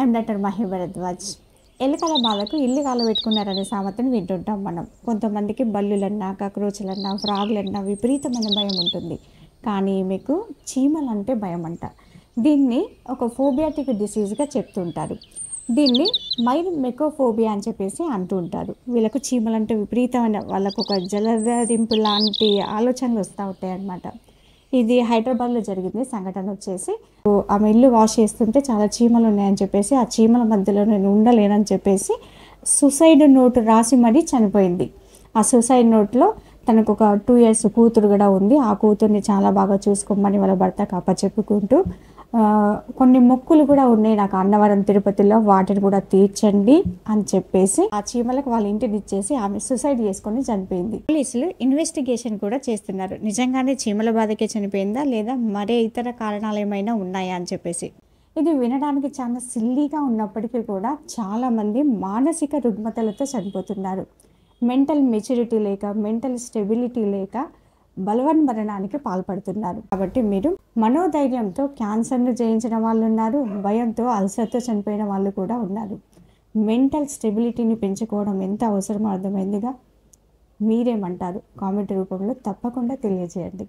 I'm doctor Mahi Bharadwaj. ఎలుకల బాధకు ఇల్లు కాలబెట్టుకున్నారనే సామెతను వింటుంటాం మనం. కొంతమందికి బల్లులన్నా, కాక్రోచులన్నా, ఫ్రాగులన్నా విపరీతమైన భయం ఉంటుంది. కానీ మీకు చీమలంటే భయం అంట. దీన్ని ఒక ఫోబియాటిక్ డిసీజ్గా చెప్తుంటారు. దీన్ని మెకోఫోబియా అని చెప్పేసి అంటూ ఉంటారు. వీళ్ళకు చీమలంటే విపరీతమైన వాళ్ళకు ఒక జలధరింపు లాంటి ఆలోచనలు వస్తూ ఉంటాయి అన్నమాట. ఇది హైదరాబాద్లో జరిగింది సంఘటన వచ్చేసి. ఆమె ఇల్లు వాష్ చేస్తుంటే చాలా చీమలు ఉన్నాయని చెప్పేసి, ఆ చీమల మధ్యలో నేను ఉండలేనని చెప్పేసి సూసైడ్ నోటు రాసి మరీ చనిపోయింది. ఆ సూసైడ్ నోట్లో తనకు ఒక 2 years కూతురు కూడా ఉంది. ఆ కూతుర్ని చాలా బాగా చూసుకోమని వాళ్ళ భర్తకు అప్పచెప్పుకుంటూ కొన్ని మొక్కులు కూడా ఉన్నాయి నాకు అన్నవరం తిరుపతిలో, వాటిని కూడా తీర్చండి అని చెప్పేసి ఆ చీమలకు వాళ్ళ ఇంటిని ఇచ్చేసి ఆమె సూసైడ్ చేసుకొని చనిపోయింది. పోలీసులు ఇన్వెస్టిగేషన్ కూడా చేస్తున్నారు. నిజంగానే చీమల బాధకే చనిపోయిందా లేదా మరే ఇతర కారణాలు ఏమైనా ఉన్నాయా అని చెప్పేసి. ఇది వినడానికి చాలా సిల్లీగా ఉన్నప్పటికీ కూడా చాలామంది మానసిక రుగ్మతలతో చనిపోతున్నారు. మెంటల్ మెచ్యూరిటీ లేక, మెంటల్ స్టెబిలిటీ లేక బలవన్మరణానికి పాల్పడుతున్నారు. కాబట్టి మీరు మనోధైర్యంతో క్యాన్సర్ను జయించిన వాళ్ళు ఉన్నారు, భయంతో అల్సర్తో చనిపోయిన వాళ్ళు కూడా ఉన్నారు. మెంటల్ స్టెబిలిటీని పెంచుకోవడం ఎంత అవసరమో అర్థమైందిగా. మీరేమంటారు? కామెంట్ రూపంలో తప్పకుండా తెలియజేయండి.